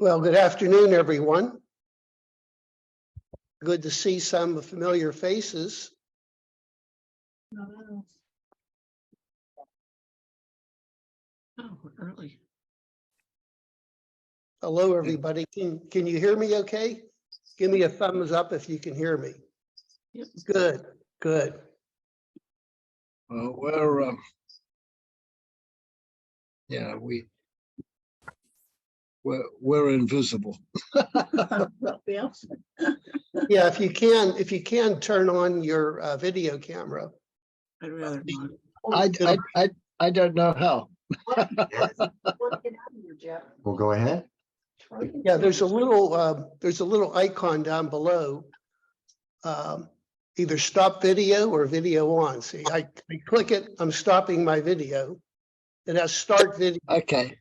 Well, good afternoon, everyone. Good to see some familiar faces. Oh, early. Hello, everybody. Can you hear me okay? Give me a thumbs up if you can hear me. Yep. Good, good. We're we're invisible. Yeah. Yeah, if you can turn on your video camera. I'd rather not. I don't know how. We'll go ahead. Yeah, there's a little icon down below. Either stop video or video on. See, I click it, I'm stopping my video. It has start video. Okay.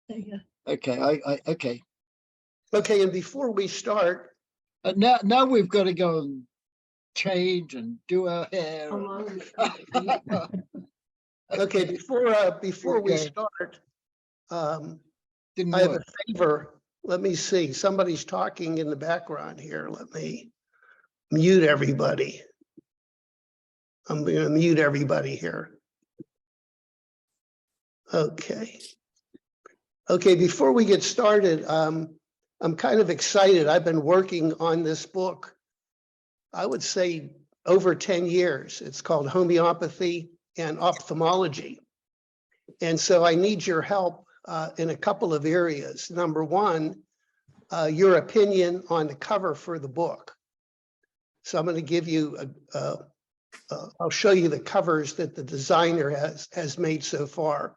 Yeah. Okay. Okay. Okay, and before we start, Now we've got to go and change and do our hair. okay, before we Okay. start, Didn't I have work. a favor. Let me see. Somebody's talking in the background here. Let me mute everybody. I'm going to mute everybody here. Okay. Okay, before we get started, I'm kind of excited. I've been working on this book, I would say over 10 years. It's called Homeopathy and Ophthalmology. And so I need your help in a couple of areas. Number one, your opinion on the cover for the book. So I'm going to give you, I'll show you the covers that the designer has made so far.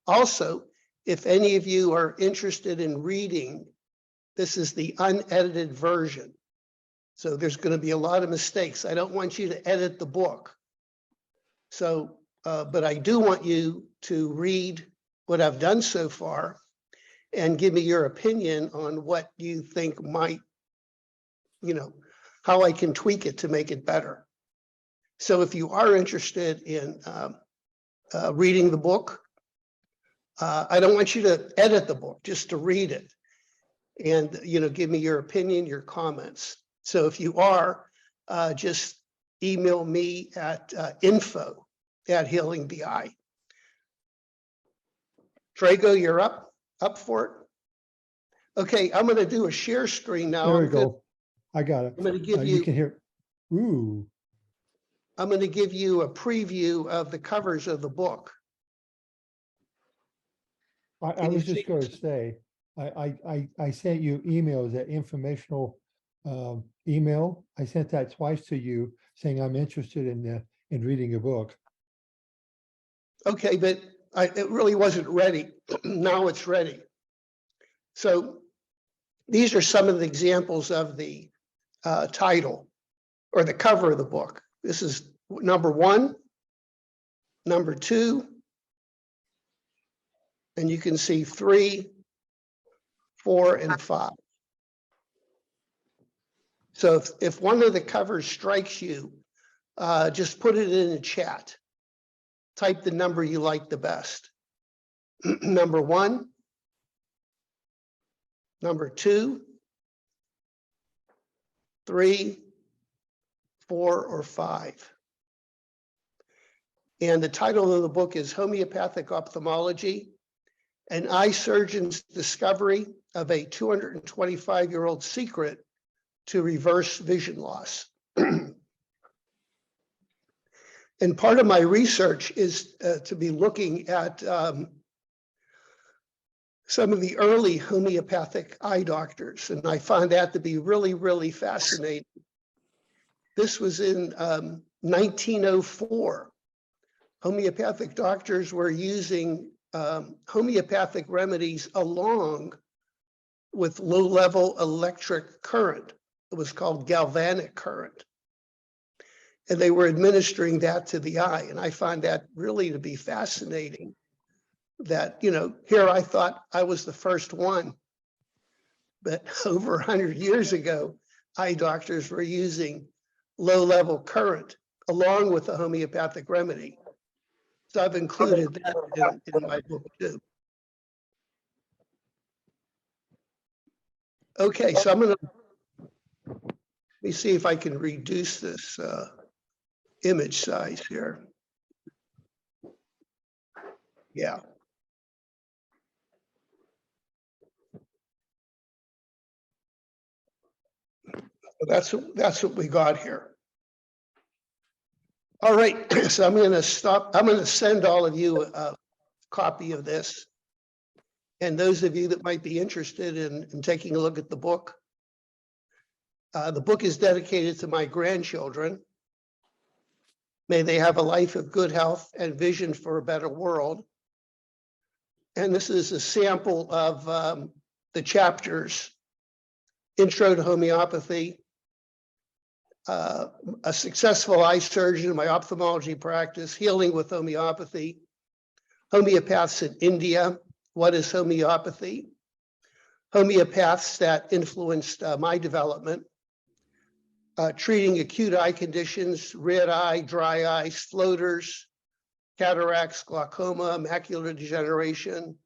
Also, if any of you are interested in reading, this is the unedited version. So there's going to be a lot of mistakes. I don't want you to edit the book. So, but I do want you to read what I've done so far and give me your opinion on what you think might, how I can tweak it to make it better. So if you are interested in reading the book, I don't want you to edit the book, just to read it and, give me your opinion, your comments. So if you are, just email me at info@healingbi. Drago, you're up for it? Okay, I'm going to do a share screen now. There we go. I got it. I'm going to give You can hear. Ooh. I'm going to give you a preview of the covers of the book. I Can you was see just going to say, I sent you emails, that informational email. I sent that twice to you saying I'm interested in reading your book. Okay, but it really wasn't ready. Now it's ready. So these are some of the examples of the title or the cover of the book. This is number 1, number 2, and you can see 3, 4, and 5. So if one of the covers strikes you, just put it in the chat. Type the number you like the best. Number 1, number 2, 3, 4, or 5. And the title of the book is Homeopathic Ophthalmology, an eye surgeon's discovery of a 225-year-old secret to reverse vision loss. And part of my research is to be looking at some of the early homeopathic eye doctors, and I found that to be really, really fascinating. This was in 1904. Homeopathic doctors were using homeopathic remedies along with low-level electric current. It was called galvanic current. And they were administering that to the eye. And I find that really to be fascinating that, here I thought I was the first one, but over 100 years ago, eye doctors were using low-level current along with the homeopathic remedy. So I've included that in my book too. Okay, so let me see if I can reduce this image size here. Yeah. That's what we got here. All right, so I'm going to stop. I'm going to send all of you a copy of this. And those of you that might be interested in taking a look at the book is dedicated to my grandchildren. May they have a life of good health and vision for a better world. And this is a sample of the chapters: Intro to Homeopathy, a successful eye surgeon in my ophthalmology practice, healing with homeopathy, homeopaths in India, what is homeopathy, homeopaths that influenced my development, treating acute eye conditions, red eye, dry eyes, floaters, cataracts, glaucoma, macular degeneration,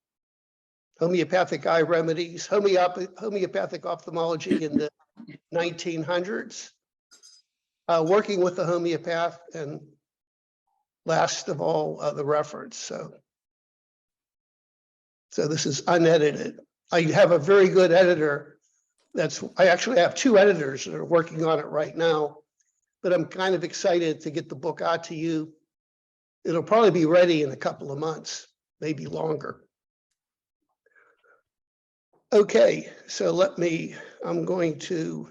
homeopathic eye remedies, homeopathic ophthalmology in the 1900s, working with the homeopath, and last of all, the reference. So this is unedited. I have a very good editor. I actually have two editors that are working on it right now, but I'm kind of excited to get the book out to you. It'll probably be ready in a couple of months, maybe longer. Okay, so I'm going to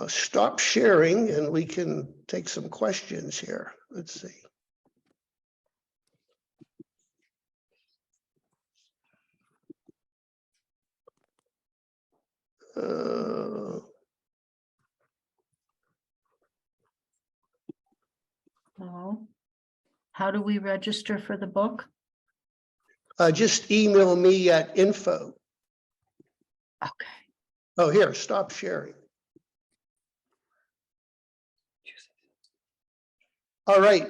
stop sharing and we can take some questions here. Let's see. Oh. How do we register for the book? Just email me at info. Okay. Oh, here, stop sharing. All right.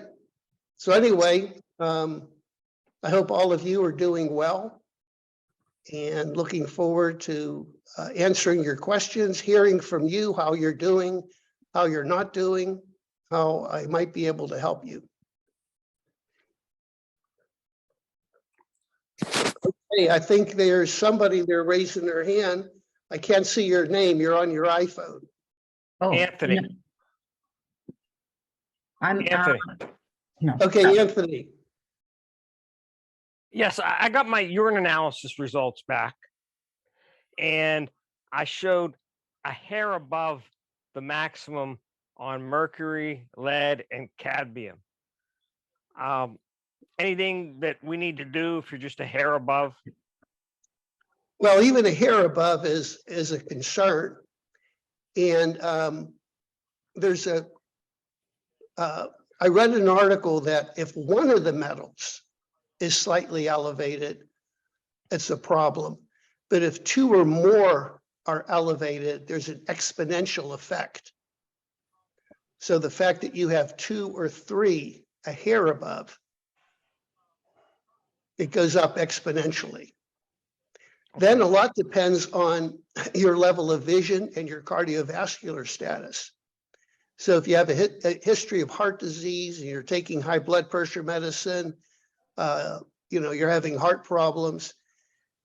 So anyway, I hope all of you are doing well and looking forward to answering your questions, hearing from you how you're doing, how you're not doing, how I might be able to help you. Okay, I think there's somebody there raising their hand. I can't see your name. You're on your iPhone. Oh, Anthony. no. I'm Anthony. no. Okay, Anthony. Yes, I got my urine analysis results back, and I showed a hair above the maximum on mercury, lead, and cadmium. Anything that we need to do if you're just a hair above? Well, even a hair above is a concern. And I read an article that if one of the metals is slightly elevated, it's a problem. But if two or more are elevated, there's an exponential effect. So the fact that you have 2 or 3 a hair above, it goes up exponentially. Then a lot depends on your level of vision and your cardiovascular status. So if you have a history of heart disease and you're taking high blood pressure medicine, you're having heart problems,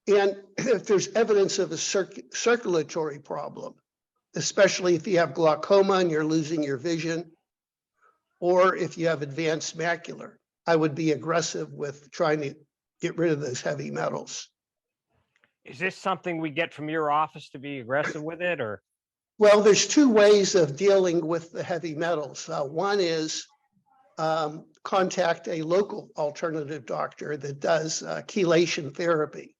and if there's evidence of a circulatory problem, especially if you have glaucoma and you're losing your vision, or if you have advanced macular, I would be aggressive with trying to get rid of those heavy metals. Is this something we get from your office to be aggressive with it, or? Well, there's two ways of dealing with the heavy metals. One is contact a local alternative doctor that does chelation therapy.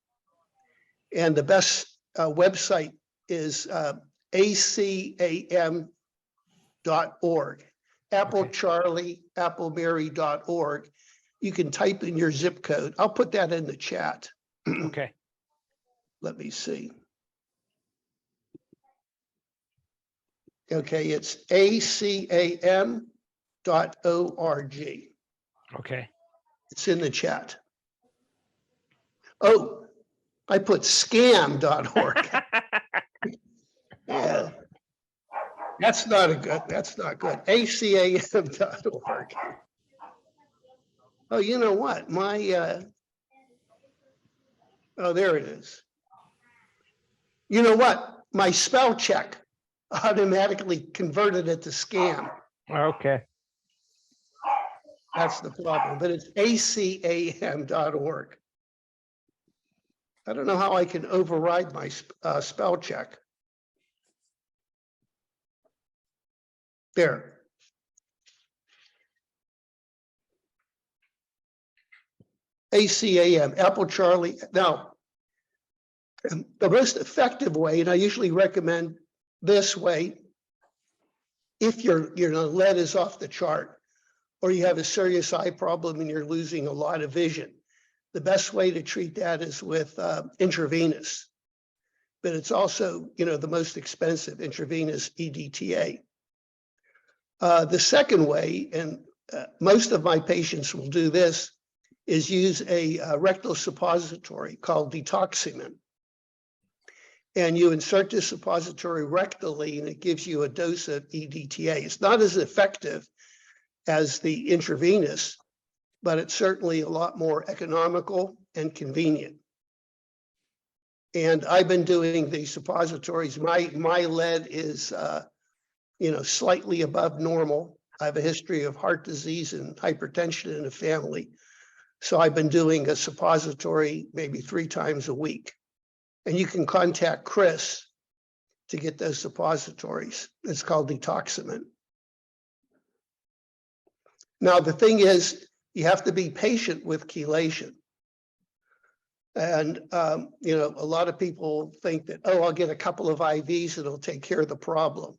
And the best website is acam.org, Apple Okay. Charlie, applemary.org. You can type in your zip code. I'll put that in the chat. Okay. Let me see. Okay, it's acam.org. Okay. It's in the chat. Oh, I put scam.org. Yeah. That's not good. ACAM.org. Oh, you know what? Oh, there it is. You know what? My spell check automatically converted it to scam. Okay. That's the problem, but it's ACAM.org. I don't know how I can override my spell check. There. ACAM, Apple Charlie. Now, the most effective way, and I usually recommend this way, if your lead is off the chart, or you have a serious eye problem and you're losing a lot of vision, the best way to treat that is with intravenous. But it's also, the most expensive, intravenous EDTA. The second way, and most of my patients will do this, is use a rectal suppository called detoximant. And you insert this suppository rectally, and it gives you a dose of EDTA. It's not as effective as the intravenous, but it's certainly a lot more economical and convenient. And I've been doing the suppositories. My lead is, slightly above normal. I have a history of heart disease and hypertension in the family. So I've been doing a suppository maybe 3 times a week. And you can contact Chris to get those suppositories. It's called detoximant. Now, the thing is, you have to be patient with chelation. And, a lot of people think that, oh, I'll get a couple of IVs and it'll take care of the problem.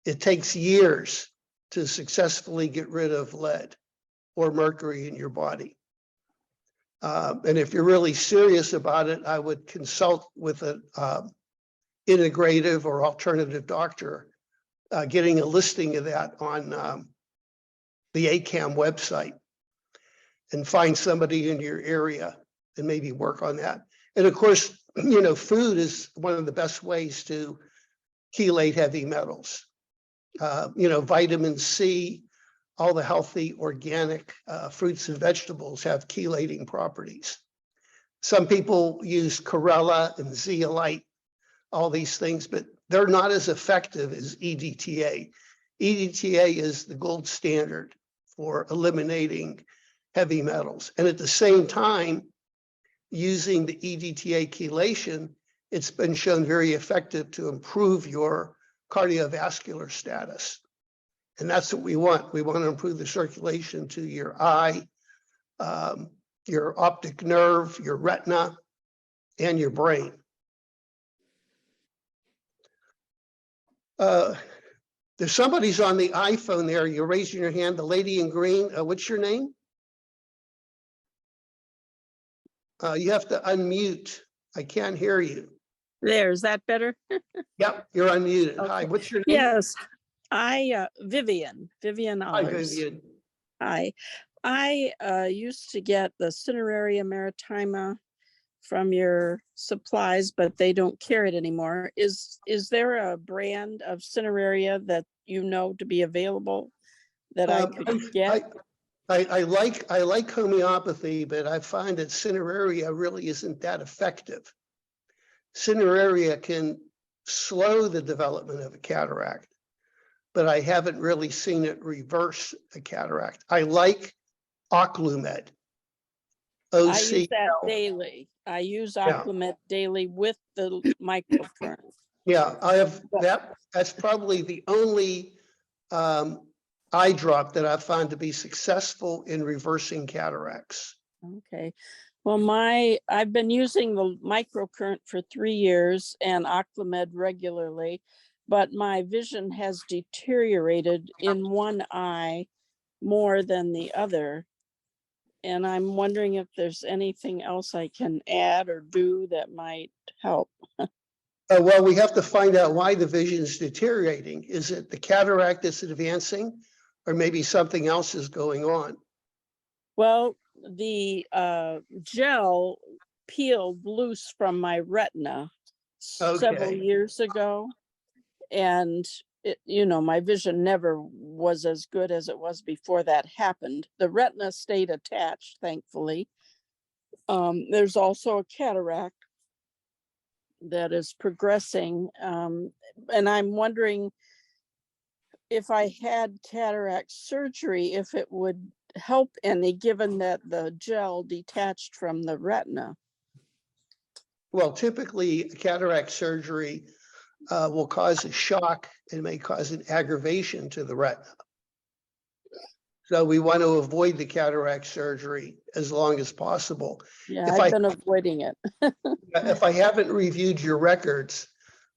It takes years to successfully get rid of lead or mercury in your body. And if you're really serious about it, I would consult with an integrative or alternative doctor, getting a listing of that on the ACAM website, and find somebody in your area and maybe work on that. And of course, food is one of the best ways to chelate heavy metals. Vitamin C, all the healthy organic fruits and vegetables have chelating properties. Some people use chlorella and zeolite, all these things, but they're not as effective as EDTA. EDTA is the gold standard for eliminating heavy metals. And at the same time, using the EDTA chelation, it's been shown very effective to improve your cardiovascular status. And that's what we want. We want to improve the circulation to your eye, your optic nerve, your retina, and your brain. There's somebody's on the iPhone there. You're raising your hand. The lady in green, what's your name? You have to unmute. I can't hear you. There, is that better? Yep, you're unmuted. Okay. Hi, what's your name? Yes, Vivian Hi, Olives. Vivian. Hi, I used to get the Cineraria maritima from your supplies, but they don't carry it anymore. Is there a brand of Cineraria that to be available that I could get? I like homeopathy, but I find that Cineraria really isn't that effective. Cineraria can slow the development of a cataract, but I haven't really seen it reverse a cataract. I like Oclumed. I use that daily. I use Oclumed daily with the microcurrent. Yeah, I have that. That's probably the only eye drop that I've found to be successful in reversing cataracts. Okay. Well, I've been using the microcurrent for 3 years and Oclumed regularly, but my vision has deteriorated in one eye more than the other. And I'm wondering if there's anything else I can add or do that might help. Well, we have to find out why the vision is deteriorating. Is it the cataract that's advancing, or maybe something else is going on? Well, the gel peeled loose from my retina several Okay. years ago. And my vision never was as good as it was before that happened. The retina stayed attached, thankfully. There's also a cataract that is progressing. And I'm wondering if I had cataract surgery, if it would help any, given that the gel detached from the retina. Well, typically cataract surgery will cause a shock and may cause an aggravation to the retina. So we want to avoid the cataract surgery as long as possible. Yeah, If I've been avoiding it. If I haven't reviewed your records,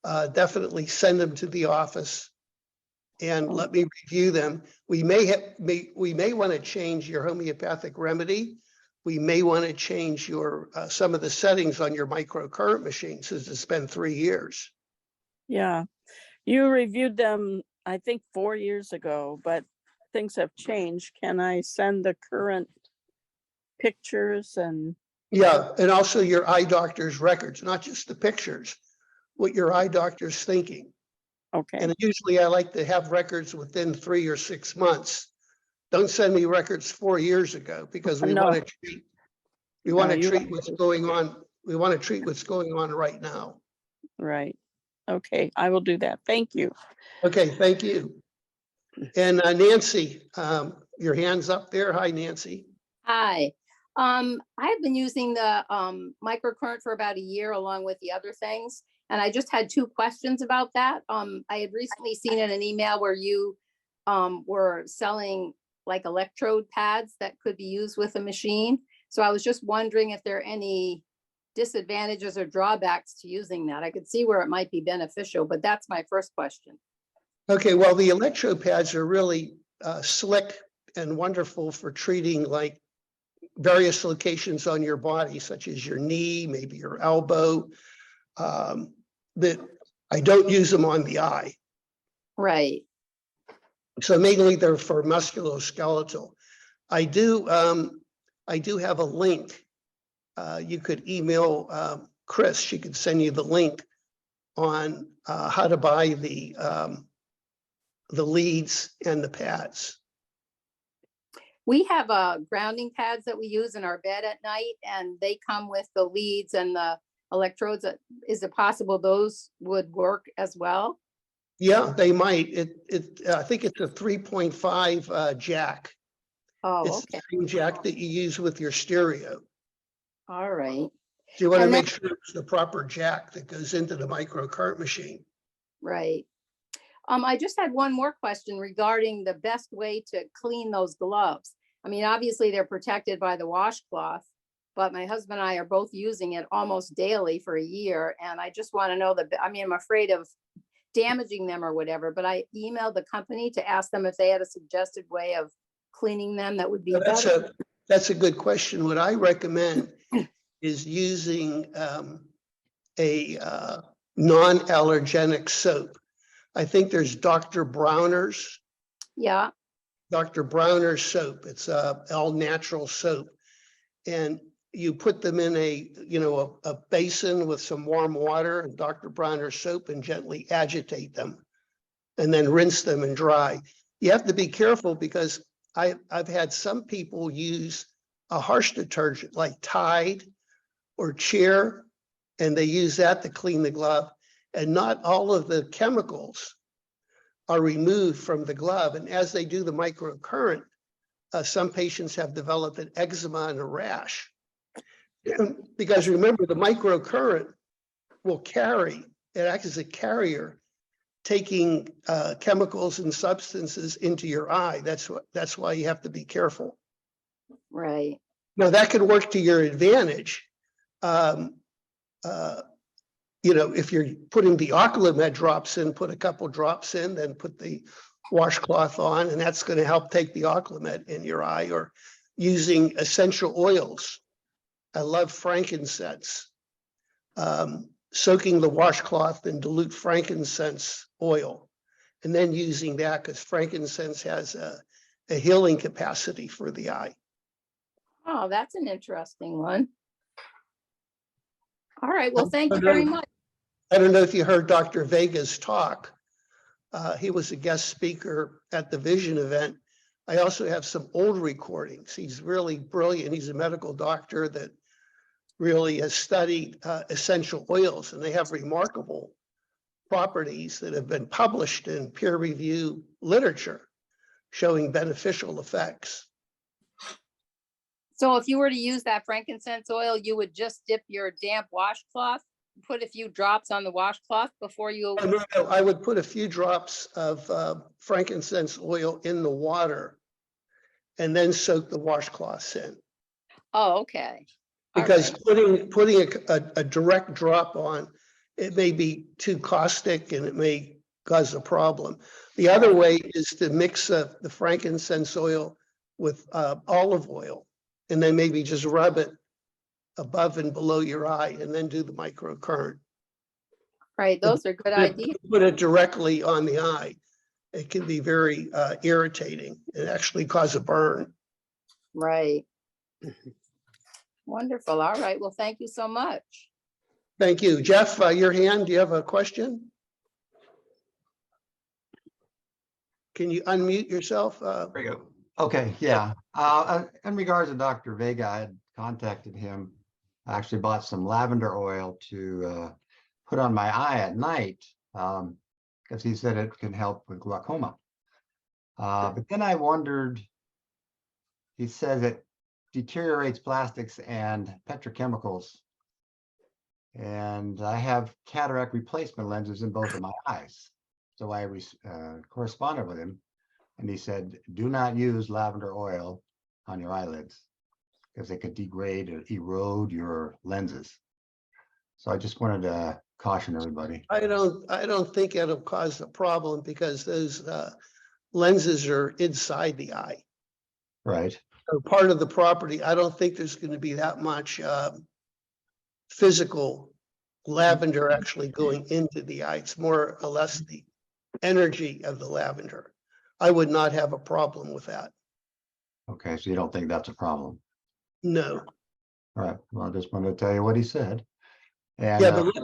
definitely send them to the office and let me review them. We may want to change your homeopathic remedy. We may want to change your some of the settings on your microcurrent machine since it's been 3 years. Yeah, you reviewed them, I think 4 years ago, but things have changed. Can I send the current pictures and? Yeah, and also your eye doctor's records, not just the pictures, what your eye doctor's thinking. Okay, And usually I like to have records within 3 or 6 months. Don't send me records 4 years ago because we No. want to treat, we want to you treat want what's to. going on. We want to treat what's going on right now. Right. Okay, I will do that. Thank you. Okay, thank you. And Nancy, your hand's up there. Hi, Nancy. Hi. I've been using the microcurrent for about a year along with the other things. And I just had 2 questions about that. I had recently seen in an email where you were selling like electrode pads that could be used with a machine. So I was just wondering if there are any disadvantages or drawbacks to using that. I could see where it might be beneficial, but that's my first question. Okay, well, the electrode pads are really slick and wonderful for treating like various locations on your body, such as your knee, maybe your elbow. That I don't use them on the eye. Right. So mainly they're for musculoskeletal. I do have a link. You could email Chris. She could send you the link on how to buy the leads and the pads. We have grounding pads that we use in our bed at night, and they come with the leads and the electrodes. Is it possible those would work as well? Yeah, they might. I think it's a 3.5 jack. Oh, It's okay. the same jack that you use with your stereo. All right. So you want to And make sure it's the proper jack that goes into the microcurrent machine. Right. I just had one more question regarding the best way to clean those gloves. I mean, obviously they're protected by the washcloth, but my husband and I are both using it almost daily for a year. And I just want to know I'm afraid of damaging them or whatever, but I emailed the company to ask them if they had a suggested way of cleaning them that would be better. That's a good question. What I recommend is using a non-allergenic soap. I think there's Dr. Bronner's. Yeah. Dr. Bronner's soap. It's a all natural soap. And you put them in a basin with some warm water and Dr. Bronner's soap and gently agitate them and then rinse them and dry. You have to be careful because I've had some people use a harsh detergent like Tide or Cheer, and they use that to clean the glove. And not all of the chemicals are removed from the glove. And as they do the microcurrent, some patients have developed an eczema and a rash. Because remember, the microcurrent will it acts as a carrier, taking chemicals and substances into your eye. That's why you have to be careful. Right. Now that could work to your advantage. If you're putting the Oclamed drops in, put a couple drops in, then put the washcloth on, and that's going to help take the Oclamed in your eye. Or using essential oils. I love frankincense. Soaking the washcloth in dilute frankincense oil, and then using that because frankincense has a healing capacity for the eye. Oh, that's an interesting one. All right, well, thank you very much. I don't know if you heard Dr. Vega's talk. He was a guest speaker at the Vision event. I also have some old recordings. He's really brilliant. He's a medical doctor that really has studied essential oils, and they have remarkable properties that have been published in peer review literature showing beneficial effects. So if you were to use that frankincense oil, you would just dip your damp washcloth, put a few drops on the washcloth before you. No, I would put a few drops of frankincense oil in the water and then soak the washcloths in. Oh, okay. All Because right. putting a direct drop on, it may be too caustic and it may cause a problem. The other way is to mix the frankincense oil with olive oil and then maybe just rub it above and below your eye and then do the microcurrent. Right, those are good ideas. Put it directly on the eye. It can be very irritating and actually cause a burn. Right. Wonderful. All right, well, thank you so much. Thank you. Jeff, your hand, do you have a question? Can you unmute yourself? There we go. Okay, yeah. In regards to Dr. Vega, I had contacted him. I actually bought some lavender oil to put on my eye at night because he said it can help with glaucoma. But then I wondered, he says it deteriorates plastics and petrochemicals. And I have cataract replacement lenses in both of my eyes. So I corresponded with him and he said, do not use lavender oil on your eyelids because it could degrade or erode your lenses. So I just wanted to caution everybody. I don't think it'll cause a problem because those lenses are inside the eye. Right. So part of the property, I don't think there's going to be that much physical lavender actually going into the eye. It's more or less the energy of the lavender. I would not have a problem with that. Okay, so you don't think that's a problem? No. All right. Well, I just wanted to tell you what he said. And Yeah, but let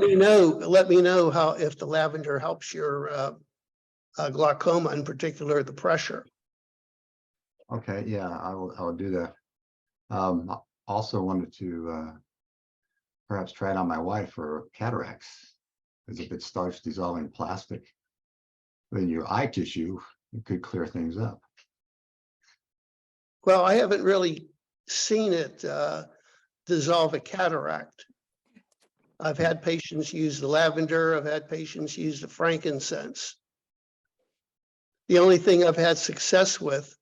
me know how, if the lavender helps your glaucoma, in particular, the pressure. okay, yeah, I will do that. I also wanted to perhaps try it on my wife for cataracts, because if it starts dissolving plastic in your eye tissue, it could clear things up. Well, I haven't really seen it dissolve a cataract. I've had patients use the lavender. I've had patients use the frankincense. The only thing I've had success with,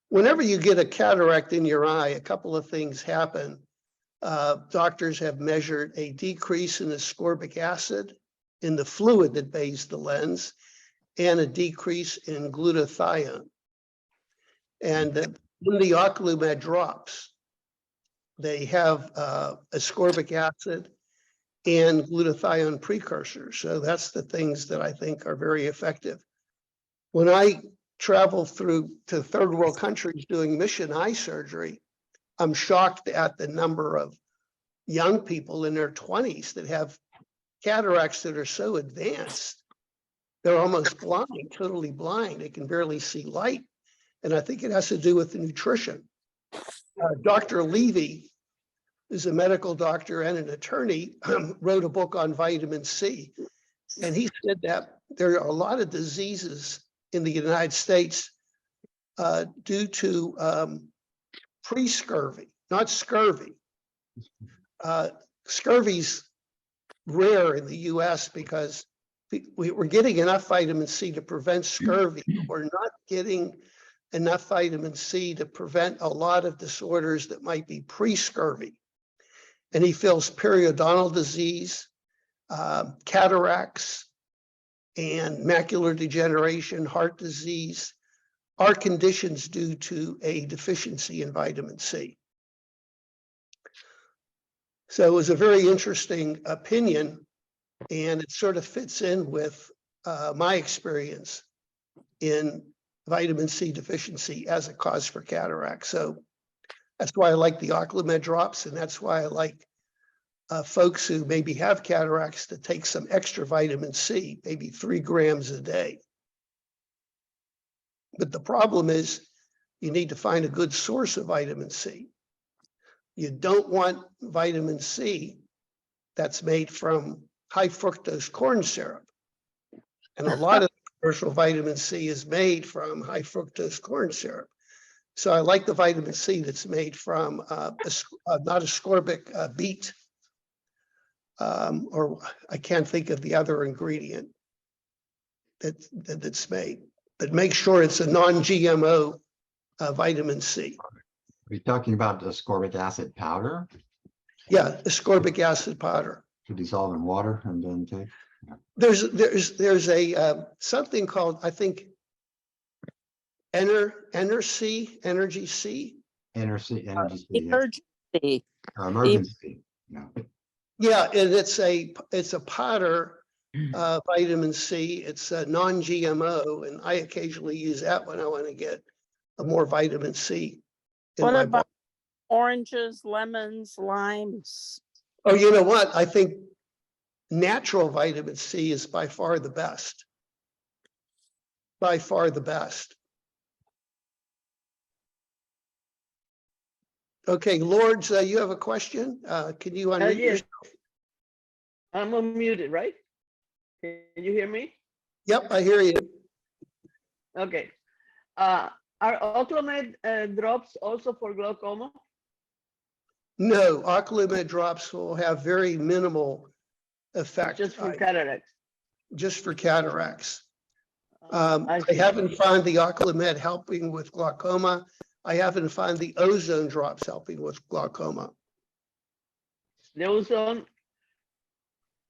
whenever you get a cataract in your eye, a couple of things happen. Doctors have measured a decrease in ascorbic acid in the fluid that bathes the lens and a decrease in glutathione. And in the Oclumed drops, they have ascorbic acid and glutathione precursors. So that's the things that I think are very effective. When I travel through to third world countries doing mission eye surgery, I'm shocked at the number of young people in their 20s that have cataracts that are so advanced, they're almost blind, totally blind. They can barely see light. And I think it has to do with the nutrition. Dr. Levy is a medical doctor and an attorney, wrote a book on vitamin C. And he said that there are a lot of diseases in the United States due to pre-scurvy, not scurvy. Scurvy's rare in the US because we're getting enough vitamin C to prevent scurvy. We're not getting enough vitamin C to prevent a lot of disorders that might be pre-scurvy. And he feels periodontal disease, cataracts, and macular degeneration, heart disease are conditions due to a deficiency in vitamin C. So it was a very interesting opinion, and it sort of fits in with my experience in vitamin C deficiency as a cause for cataract. So that's why I like the Oclumed drops, and that's why I like folks who maybe have cataracts to take some extra vitamin C, maybe 3 grams a day. But the problem is you need to find a good source of vitamin C. You don't want vitamin C that's made from high fructose corn syrup. And a lot of commercial vitamin C is made from high fructose corn syrup. So I like the vitamin C that's made from not ascorbic beet, or I can't think of the other ingredient that's made. But make sure it's a non-GMO vitamin C. Are you talking about the ascorbic acid powder Yeah, ascorbic acid powder. to dissolve in water and then take? There's a something called, I think, Energy C. Energy, yeah. Emergency. Or emergency, yeah. Yeah, and it's a powder vitamin C. It's a non-GMO, and I occasionally use that when I want to get more vitamin C in What my about body. oranges, lemons, limes? Oh, you know what? I think natural vitamin C is by far the best. By far the best. Okay, Lords, you have a question? Can you unmute Yes. yourself? I'm unmuted, right? Can you hear me? Yep, I hear you. Okay. Are Oclomed drops also for glaucoma? No, Oclumed drops will have very minimal effect. Just for cataracts? Just for cataracts. I I see. haven't found the Oclumed helping with glaucoma. I haven't found the ozone drops helping with glaucoma. The ozone,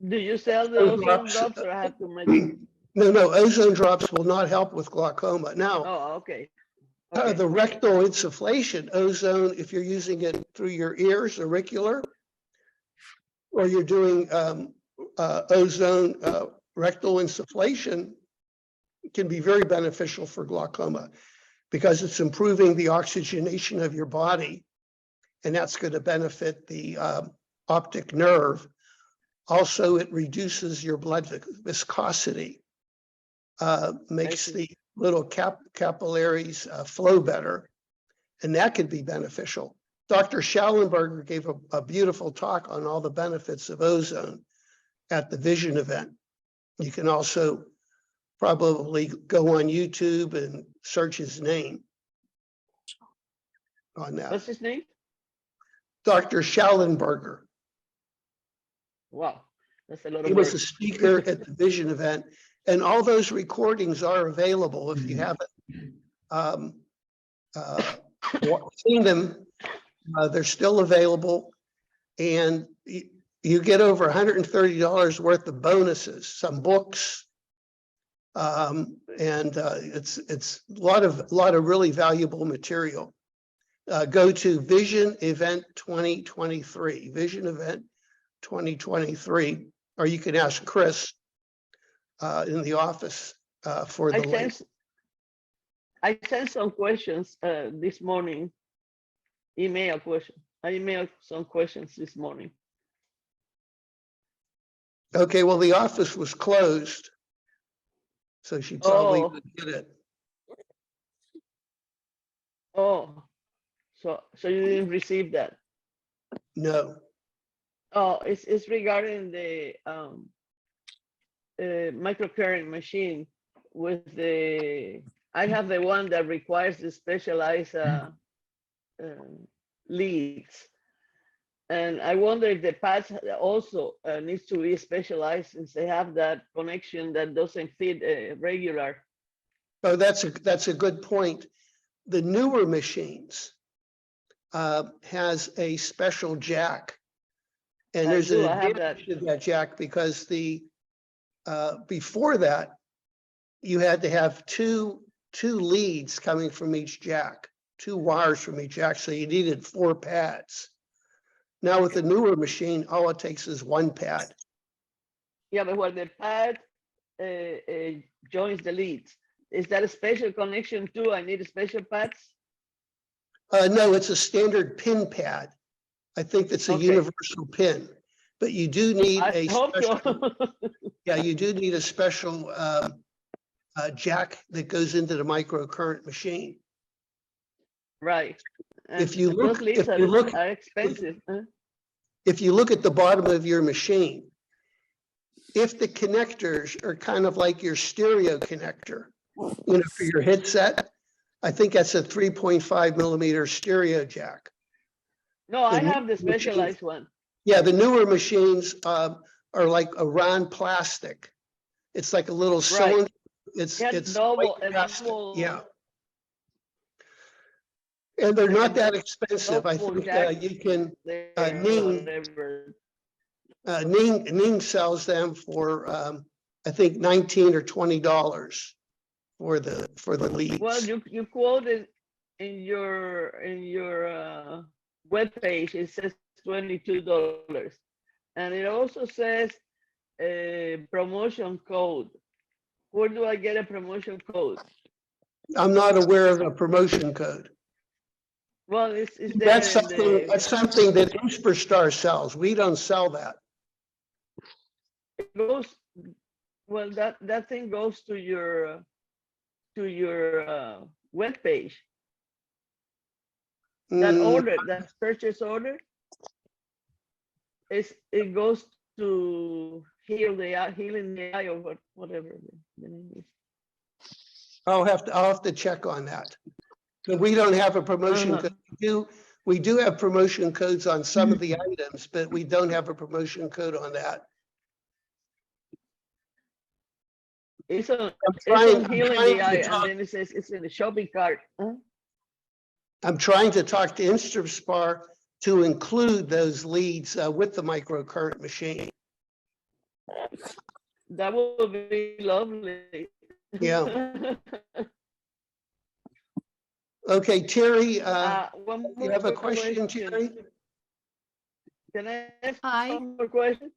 do you sell the Ozone ozone drops- drops or I have to make? No, ozone drops will not help with glaucoma. Now, Oh, okay. Okay. the rectal insufflation, ozone, if you're using it through your ears, auricular, or you're doing ozone rectal insufflation, can be very beneficial for glaucoma because it's improving the oxygenation of your body, and that's going to benefit the optic nerve. Also, it reduces your blood viscosity, makes the little capillaries flow better, and that could be beneficial. Dr. Schallenberger gave a beautiful talk on all the benefits of ozone at the Vision event. You can also probably go on YouTube and search his name on that. What's his name? Dr. Schallenberger. Wow, that's a lot of He was a work. speaker at the Vision event, and all those recordings are available if you haven't seen them. They're still available, and you get over $130 worth of bonuses, some books, and it's a lot of really valuable material. Go to Vision Event 2023, Vision Event 2023, or you can ask Chris in the office for the link. I sent some questions this morning. I emailed some questions this morning. Okay, well, the office was closed, so she probably Oh. didn't get it. Oh, so you didn't receive that? No. Oh, it's regarding the microcurrent machine with I have the one that requires the specialized leads. And I wonder if the pads also needs to be specialized since they have that connection that doesn't fit regular. Oh, that's a good point. The newer machines has a special jack. And there's an I have that. advantage to that jack because before that, you had to have two leads coming from each jack, 2 wires from each jack, so you needed 4 pads. Now with the newer machine, all it takes is 1 pad. Yeah, but when the pad joins the leads, is that a special connection too? I need special pads? No, it's a standard pin pad. I think it's a Okay. universal pin. But you do need I a hope special, so. yeah, you do need a special jack that goes into the microcurrent machine. Right. If And you those look, leads if you look, are expensive. Huh? if you look at the bottom of your machine, if the connectors are kind of like your stereo connector, you know, for your headset, I think that's a 3.5 millimeter stereo jack. No, I The have the new machine- specialized one. Yeah, the newer machines are like a round plastic. It's like a little cylinder. It's It has it's double, white a plastic. double, Yeah. And they're like not a that expensive. I double think jack you can, there, Ning, whatever. Ning sells them for, I think $19 or $20 for the leads. Well, you quoted in your webpage, it says $22. And it also says a promotion code. Where do I get a promotion code? I'm not aware of a promotion code. Well, it's there That's in the, something that Superstar sells. We don't sell that. it goes, well, that thing goes to your webpage. That Mm, order, that purchase order, it goes to healing the eye, or whatever the name is. I'll have to check on that. But we don't have a promotion Uh-huh. code. We do have promotion codes on some of the items, but we don't have a promotion code on that. It's on I'm trying healing to the eye, talk- and then it says it's in the shopping cart. Huh? I'm trying to talk to Instaspar to include those leads with the microcurrent machine. That would be lovely. Yeah. Okay, Terry, One you more have a question, Terry? Can I ask Hi. one more question?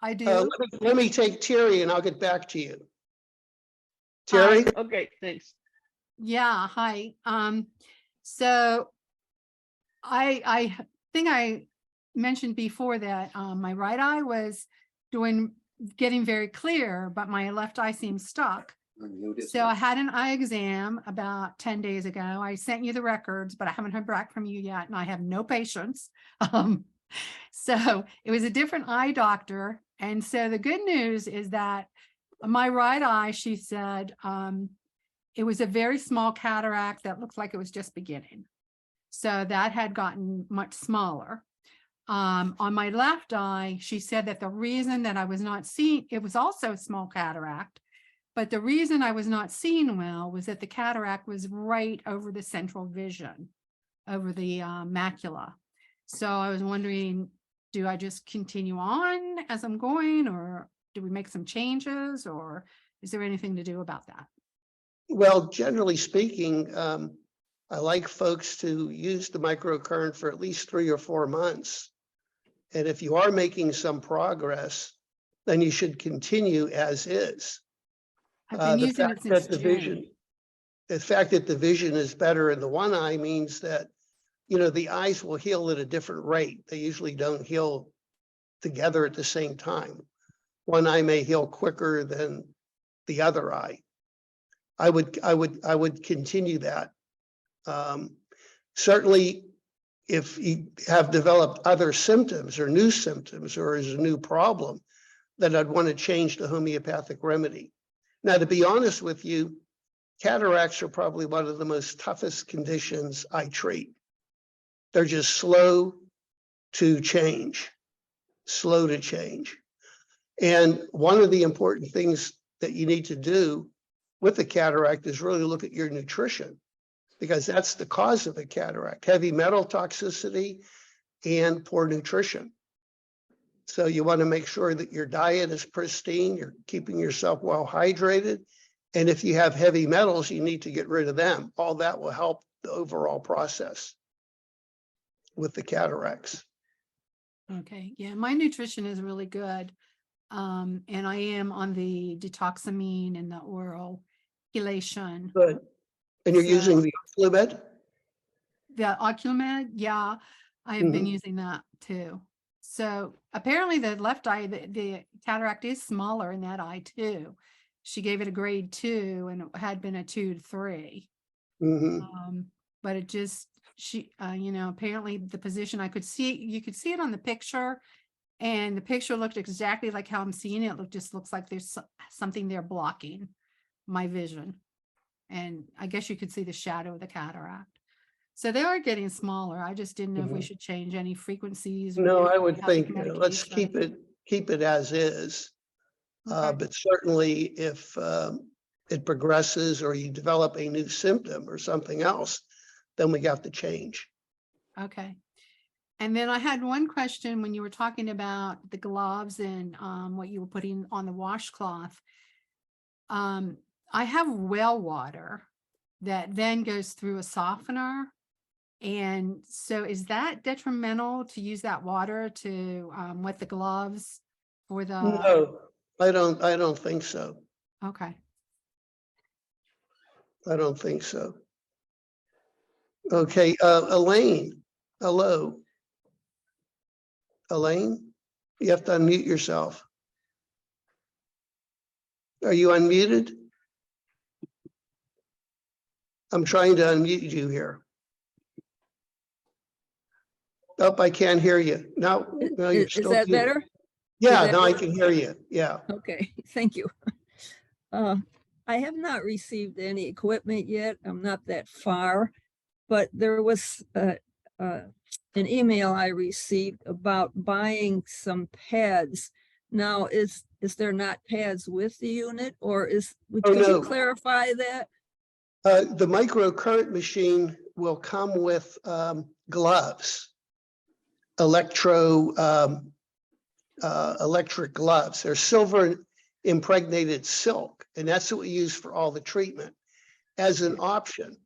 I do. Let me take Terry and I'll get back to you. Hi. Terry? Okay, thanks. Yeah, hi. So I think I mentioned before that my right eye was getting very clear, but my left eye seems stuck. So I had an eye exam about 10 days ago. I sent you the records, but I haven't heard back from you yet, and I have no patience. So it was a different eye doctor. And so the good news is that my right eye, she said, it was a very small cataract that looked like it was just beginning. So that had gotten much smaller. On my left eye, she said that the reason that I was not seeing, it was also a small cataract, but the reason I was not seeing well was that the cataract was right over the central vision, over the macula. So I was wondering, do I just continue on as I'm going, or do we make some changes, or is there anything to do about that? Well, generally speaking, I like folks to use the microcurrent for at least 3 or 4 months. And if you are making some progress, then you should continue as is. I've been The using it fact that since June. the fact that the vision is better in the one eye means that, you know, the eyes will heal at a different rate. They usually don't heal together at the same time. One eye may heal quicker than the other eye. I would continue that. Certainly, if you have developed other symptoms or new symptoms or is a new problem, then I'd want to change the homeopathic remedy. Now, to be honest with you, cataracts are probably one of the most toughest conditions I treat. They're just slow to change, slow to change. And one of the important things that you need to do with the cataract is really look at your nutrition, because that's the cause of a cataract: heavy metal toxicity and poor nutrition. So you want to make sure that your diet is pristine, you're keeping yourself well hydrated. And if you have heavy metals, you need to get rid of them. All that will help the overall process with the cataracts. Okay, yeah, my nutrition is really good. And I am on the detoxamine and the oral chelation. Good. And you're So- using the Oxlumed? The Oculomed, yeah, I have been using that too. So apparently the left eye, the cataract is smaller in that eye too. She gave it a grade 2 and it had been a 2 to 3. Mhm. But it just, apparently the position you could see it on the picture, and the picture looked exactly like how I'm seeing it. Just looks like there's something there blocking my vision. And I guess you could see the shadow of the cataract. So they are getting smaller. I just didn't know if we Mhm. should change any frequencies. or No, if I we would have think, let's medication. keep it as is. Okay. But certainly if it progresses or you develop a new symptom or something else, then we got to change. Okay. And then I had one question when you were talking about the gloves and what you were putting on the washcloth. I have well water that then goes through a softener. And so is that detrimental to use that water to wet the gloves for the, No, I don't think so. okay. I don't think so. Okay, Elaine, hello. Elaine, you have to unmute yourself. Are you unmuted? I'm trying to unmute you here. Oh, I can't hear you. No, you're Is still that muted. better? Yeah, that now I better? can hear you. Yeah. Okay, thank you. I have not received any equipment yet. I'm not that far, but there was an email I received about buying some pads. Now, is there not pads with the unit, or could you no. clarify that? The microcurrent machine will come with gloves, electric gloves. They're silver impregnated silk, and that's what we use for all the treatment. As an option,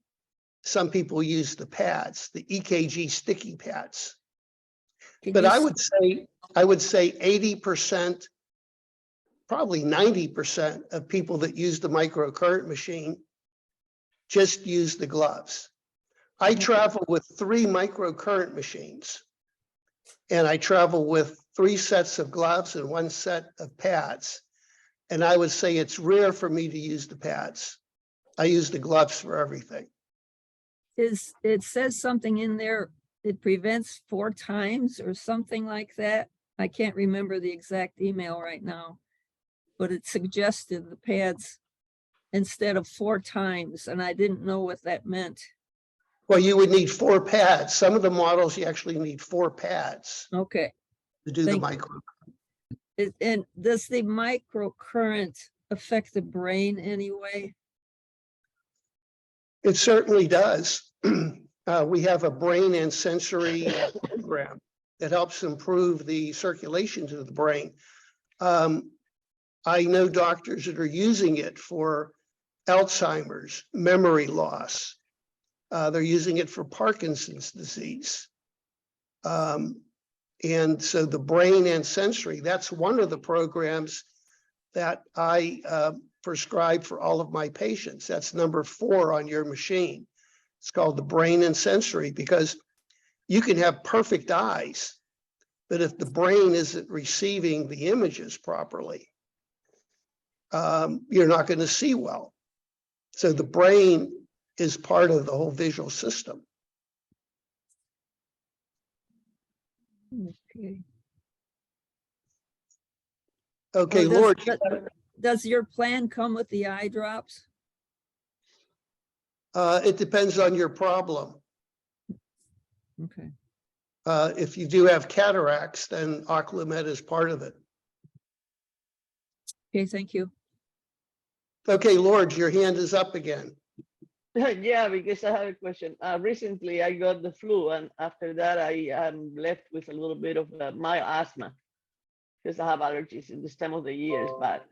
some people use the pads, the EKG sticky pads. But I would say 80%, probably 90% of people that use the microcurrent machine just use the gloves. I travel with 3 microcurrent machines, and I travel with 3 sets of gloves and 1 set of pads. And I would say it's rare for me to use the pads. I use the gloves for everything. It says something in there, it prevents 4 times or something like that. I can't remember the exact email right now, but it suggested the pads instead of 4 times, and I didn't know what that meant. Well, you would need 4 pads. Some of the models, you actually need 4 pads Okay. to do the Thank you. micro. And does the microcurrent affect the brain anyway? It certainly does. We have a brain and sensory program that helps improve the circulation to the brain. I know doctors that are using it for Alzheimer's, memory loss. They're using it for Parkinson's disease. And so the brain and sensory, that's one of the programs that I prescribe for all of my patients. That's number 4 on your machine. It's called the brain and sensory, because you can have perfect eyes, but if the brain isn't receiving the images properly, you're not going to see well. So the brain is part of the whole visual system. Okay. Okay, Well, Lord, does your plan come with the eye drops? it depends on your problem. Okay. If you do have cataracts, then Oclamed is part of it. Okay, thank you. Okay, Lord, your hand is up again. Yeah, because I have a question. Recently, I got the flu, and after that, I am left with a little bit of mild asthma because I have allergies in this time of the year. But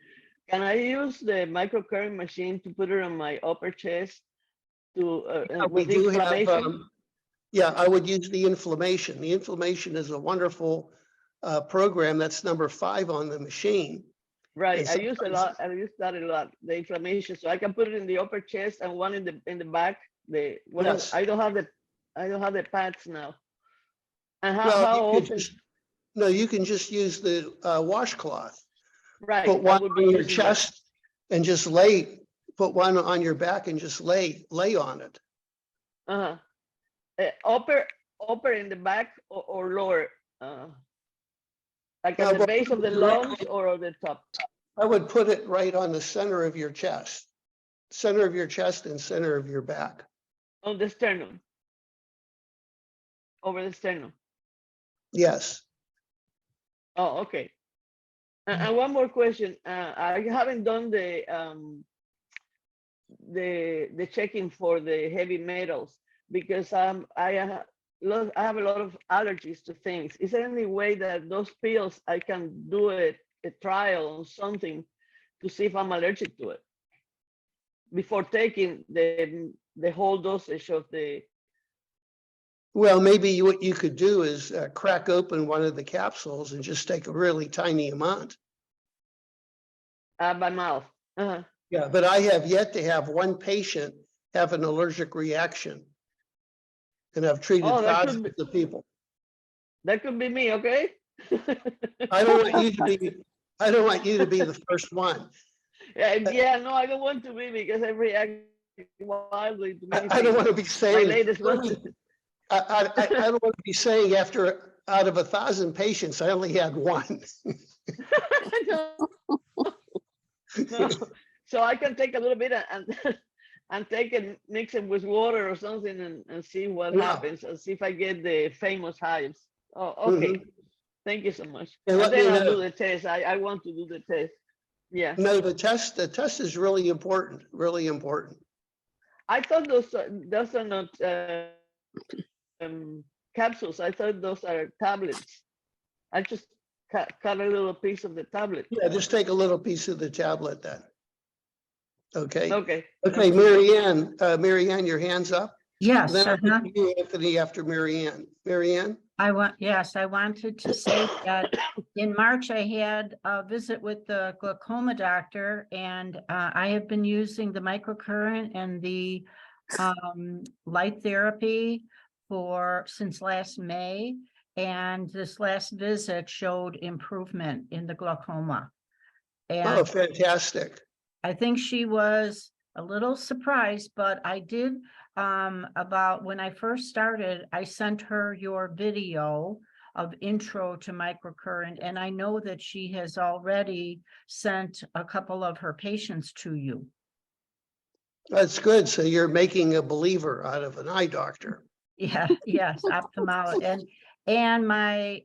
can I use the microcurrent machine to put it on my upper chest to We with do have, inflammation? yeah, I would use the inflammation. The inflammation is a wonderful program. That's number 5 on the machine. Right, And I use a lot. I use that a lot. The inflammation, so I can put it in the upper chest and one in the back. Yes. I don't have the pads now. And Well, how you could often? just No, you can just use the washcloth. Right. Put I one would be on your using that. chest and just put one on your back and just lay on it. Uh-huh. Upper in the back or lower? Like at the well, base of the lungs or on the top? I would put it right on the center of your chest. Center of your chest and center of your back. On the sternum. Over the sternum. Yes. Oh, okay. And one more question. I haven't done the checking for the heavy metals because I have a lot of allergies to things. Is there any way that those pills I can do a trial on something to see if I'm allergic to it before taking the whole dosage of the? Well, maybe what you could do is crack open one of the capsules and just take a really tiny amount. By mouth. Uh-huh. Yeah, but I have yet to have one patient have an allergic reaction. And I've treated thousands of people. That could be me, okay? I don't want you to be the first one. Yeah, no, I don't want to be because I react wildly to many I don't want to things. be saying. My latest one. I don't want to be saying out of 1,000 patients, I only had one. No. So I can take a little bit and take and mix it with water or something and see what happens and see if I get the famous hives. Oh, okay. Thank you so much. And And then I'll do the test. I want to do the test. Yeah. No, the test is really important, really important. I thought those are not capsules. I thought those are tablets. I just cut a little piece of the tablet. Yeah, just take a little piece of the tablet then. Okay. Okay. Okay, Mary Ann, your hands up. Yes, Then I'll get to you, Anthony, after Mary Ann. Mary Ann? I wanted to say that in March, I had a visit with the glaucoma doctor and I have been using the microcurrent and the light therapy since last May. And this last visit showed improvement in the glaucoma. And Oh, fantastic. I think she was a little surprised, but I did about when I first started, I sent her your video of intro to microcurrent, and I know that she has already sent a couple of her patients to you. That's good. So you're making a believer out of an eye doctor. Yeah, yes, ophthalmologist. And my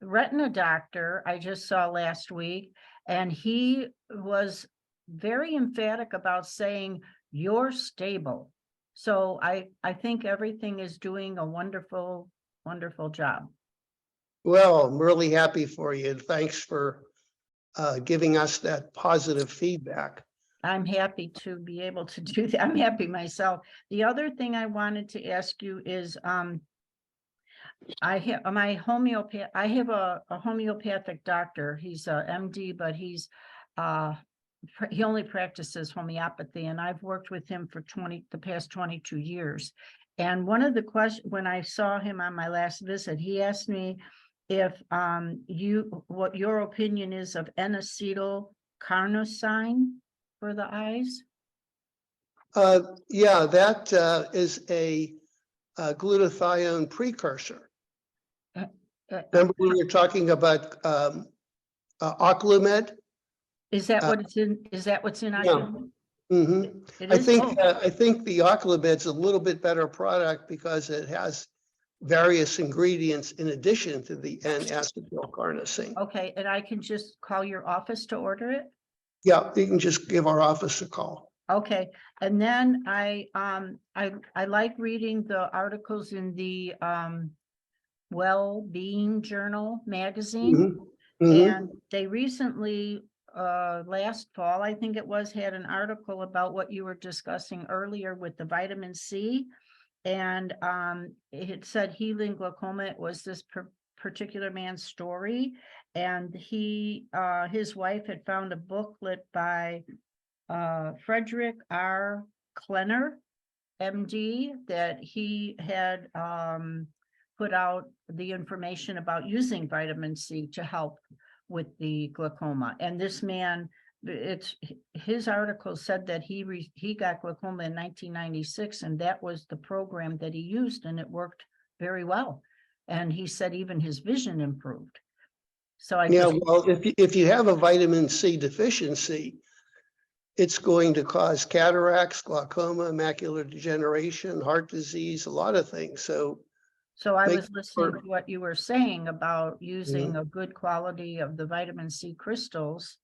retina doctor I just saw last week, and he was very emphatic about saying you're stable. So I think everything is doing a wonderful, wonderful job. Well, I'm really happy for you. And thanks for giving us that positive feedback. I'm happy to be able to do that. I'm happy myself. The other thing I wanted to ask you is I have a homeopathic doctor. He's a MD, but he only practices homeopathy, and I've worked with him for the past 22 years. And one of the questions, when I saw him on my last visit, he asked me if what your opinion is of N-acetyl-carnosine for the eyes. Yeah, that is a glutathione precursor. Remember we were talking about Oclumed? Is that what it's in? Is that what's in? Yeah. Mm-hmm. I think the Oclumed's a little bit better product because it has various ingredients in addition to the N-acetylcarnosine. Okay, and I can just call your office to order it? Yeah, you can just give our office a call. Okay, and then I like reading the articles in the Well-Being Journal magazine. And they recently, last fall, I think it was, had an article about what you were discussing earlier with the vitamin C. And it said healing glaucoma. It was this particular man's story. And his wife had found a booklet by Frederick R. Klenner, MD, that he had put out the information about using vitamin C to help with the glaucoma. And this man, his article said that he got glaucoma in 1996, and that was the program that he used, and it worked very well. And he said even his vision improved. So I Yeah, just, well, if you have a vitamin C deficiency, it's going to cause cataracts, glaucoma, macular degeneration, heart disease, a lot of things. So I make was listening sure- to what you were saying about using a good quality of the vitamin C crystals.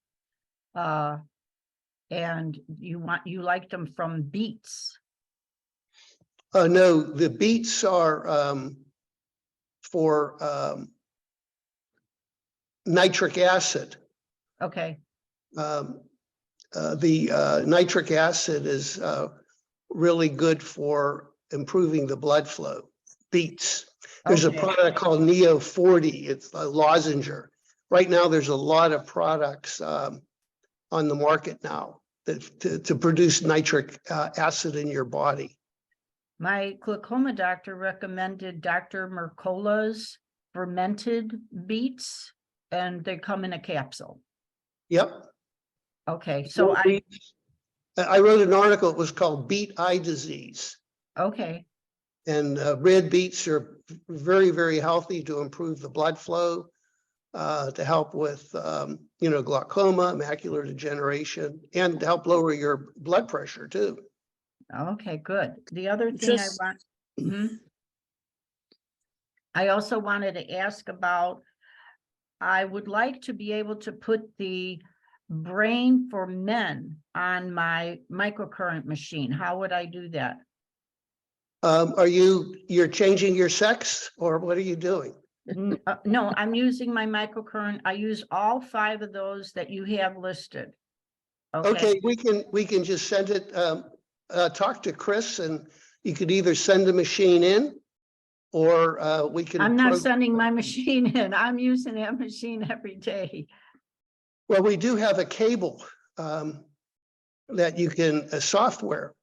And you liked them from beets. no, the beets are for nitric acid. Okay, The nitric acid is really good for improving the blood flow. Beets. There's a Okay. product called Neo 40. It's a lozenger. Right now, there's a lot of products on the market now that to produce nitric acid in your body. my glaucoma doctor recommended Dr. Mercola's fermented beets, and they come in a capsule. Yep. Okay, so I wrote an article. It was called Beet Eye Disease. okay, And red beets are very, very healthy to improve the blood flow, to help with, glaucoma, macular degeneration, and to help lower your blood pressure too. okay, good. The other thing I Just- want. Mhm. I also wanted to ask about, I would like to be able to put the Brain for Men on my microcurrent machine. How would I do that? You're changing your sex, or what are you doing? No, I'm using my microcurrent. I use all 5 of those that you have listed. Okay, we can just send it, talk to Chris, and you could either send the machine in, or we can. I'm not sending my machine in. I'm using that machine every day. Well, we do have a cable that you can, a software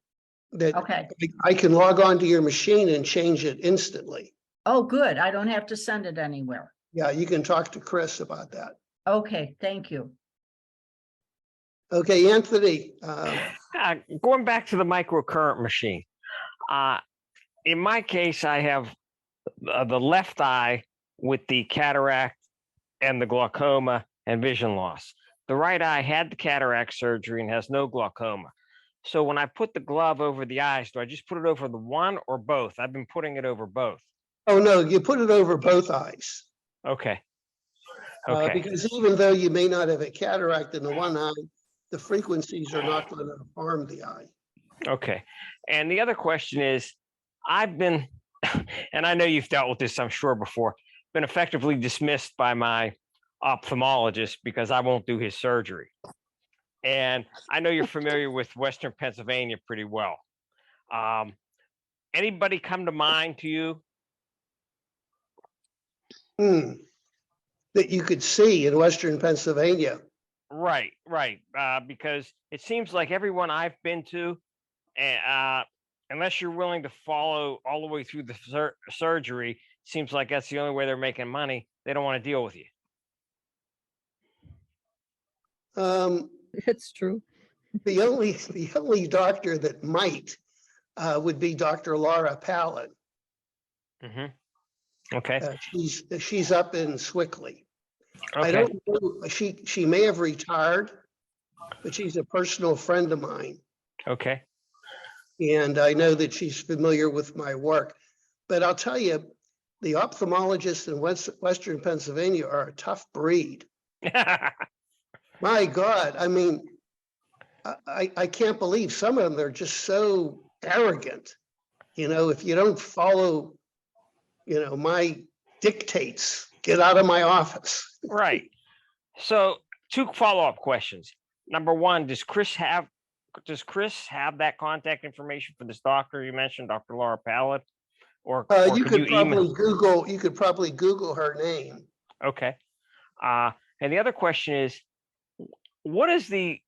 that Okay. I can log on to your machine and change it instantly. Oh, good. I don't have to send it anywhere. Yeah, you can talk to Chris about that. Okay, thank you. Okay, Anthony. Going back to the microcurrent machine. In my case, I have the left eye with the cataract and the glaucoma and vision loss. The right eye had the cataract surgery and has no glaucoma. So when I put the glove over the eyes, do I just put it over the one or both? I've been putting it over both. Oh, no, you put it over both eyes. Okay. Okay. Because even though you may not have a cataract in the one eye, the frequencies are not going to harm the eye. Okay. And the other question is, I've been, and I know you've dealt with this, I'm sure, before, been effectively dismissed by my ophthalmologist because I won't do his surgery. And I know you're familiar with Western Pennsylvania pretty well. Anybody come to mind to you? That you could see in Western Pennsylvania. Right. Because it seems like everyone I've been to, unless you're willing to follow all the way through the surgery, seems like that's the only way they're making money. They don't want to deal with you. It's true. The only doctor that might would be Dr. Laura Palin. Okay. She's up in Swickley. I Okay. don't know, she may have retired, but she's a personal friend of mine. Okay. And I know that she's familiar with my work. But I'll tell you, the ophthalmologists in Western Pennsylvania are a tough breed. My God, I mean, I can't believe some of them are just so arrogant. If you don't follow, my dictates, get out of my office. Right. So 2 follow-up questions. Number 1, does Chris have that contact information for this doctor you mentioned, Dr. Laura Palin? Or You could could probably Google her name. Okay. And the other question is, what is the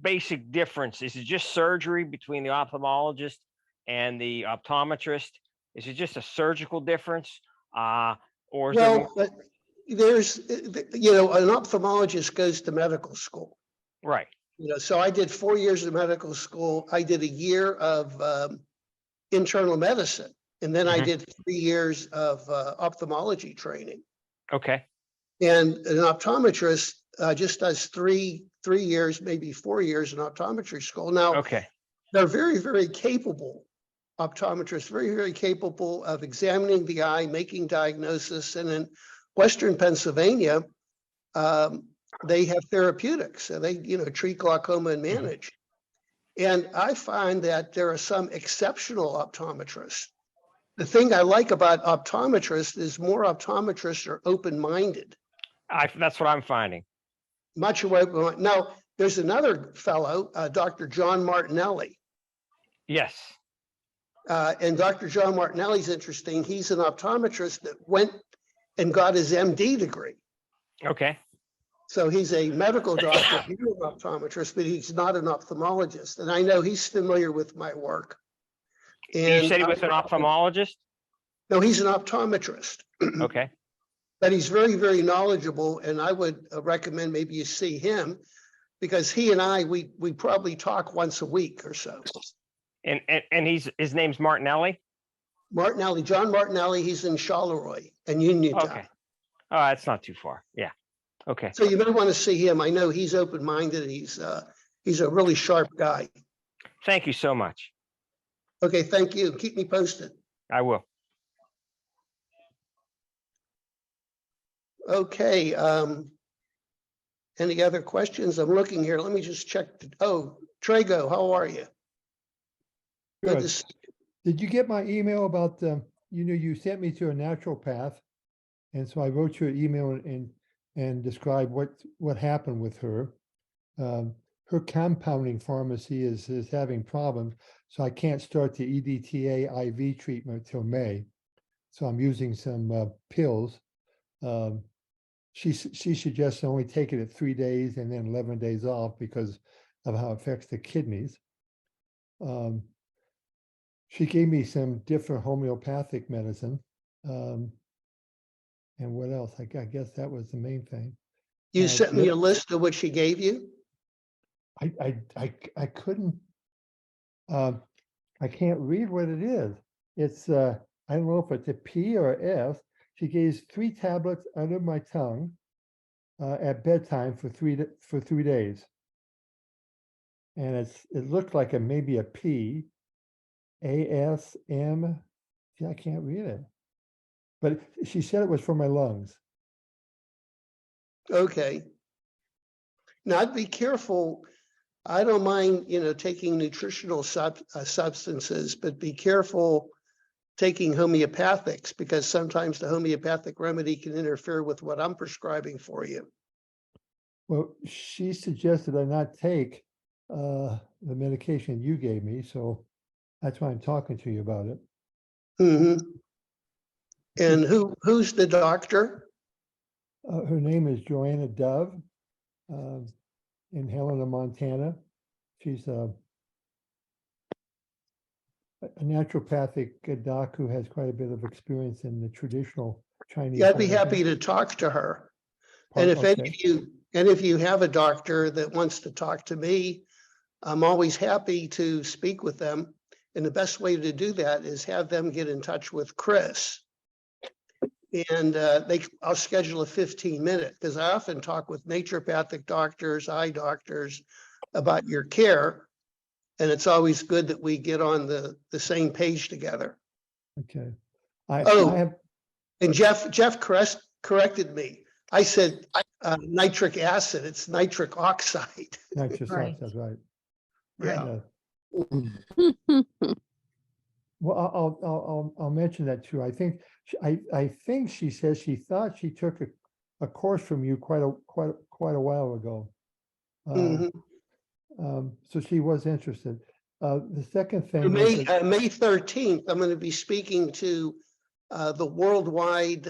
basic difference? Is it just surgery between the ophthalmologist and the optometrist? Is it just a surgical difference? Or is there Well, more? but there's, you know, an ophthalmologist goes to medical school. Right. You know, so I did 4 years of medical school. I did a year of internal medicine, and then I Mhm. did 3 years of ophthalmology training. Okay. And an optometrist just does three years, maybe 4 years in optometry school. Now, Okay. they're very, very capable optometrists, very, very capable of examining the eye, making diagnosis. And in Western Pennsylvania, they have therapeutics. So they, you know, treat glaucoma and manage. And I find that there are some exceptional optometrists. The thing I like about optometrists is more optometrists are open-minded. That's what I'm finding. Much away. Now, there's another fellow, Dr. John Martinelli. Yes. And Dr. John Martinelli's interesting. He's an optometrist that went and got his MD degree. Okay. So he's a medical doctor, he's an optometrist, but he's not an ophthalmologist. And I know he's familiar with my work. And You said he was an ophthalmologist? No, he's an optometrist. Okay. But he's very, very knowledgeable, and I would recommend maybe you see him, because he and I, we probably talk once a week or so. And his name's Martinelli? Martinelli, John Martinelli, he's in Charleroi and Uniontown. Okay. Oh, that's not too far. Yeah. Okay. So you may want to see him. I know he's open-minded. He's a really sharp guy. Thank you so much. Okay, thank you. Keep me posted. I will. Okay. Any other questions? I'm looking here. Let me just check. Oh, Trago, how are you? Good to Good. see Did you get my email about you sent me to a naturopath, and so I wrote you an email and described what happened with her. Her compounding pharmacy is having problems, so I can't start the EDTA IV treatment till May. So I'm using some pills. She suggests only take it at 3 days and then 11 days off because of how it affects the kidneys. She gave me some different homeopathic medicine. And what else? I guess that was the main thing. you sent me a list of what she gave you. I couldn't. I can't read what it is. It's I don't know if it's a P or a S. She gave 3 tablets under my tongue at bedtime for 3 days, and it looked like maybe a P, ASM. See, I can't read it, but she said it was for my lungs. Okay. Now I'd be careful. I don't mind, you know, taking nutritional substances, but be careful taking homeopathics, because sometimes the homeopathic remedy can interfere with what I'm prescribing for you. Well, she suggested I not take the medication you gave me, so that's why I'm talking to you about it. Mm-hmm. And who's the doctor? Her name is Joanna Dove in Helena, Montana. She's a naturopathic doc who has quite a bit of experience in the traditional Chinese. Yeah, I'd be medicine. happy to talk to her. And if any of you have a doctor that wants to talk to me, I'm always happy to speak with them. And the best way to do that is have them get in touch with Chris. And I'll schedule a 15-minute, because I often talk with naturopathic doctors, eye doctors about your care. And it's always good that we get on the same page together. Okay. And Jeff corrected me. I said nitric acid, it's nitric oxide. Nitric Right. oxide, right. Yeah. Well, I'll mention that too. I think she says she thought she took a course from you quite a while ago. Mhm. So she was interested. The second thing, May 13th, I'm going to be speaking to the worldwide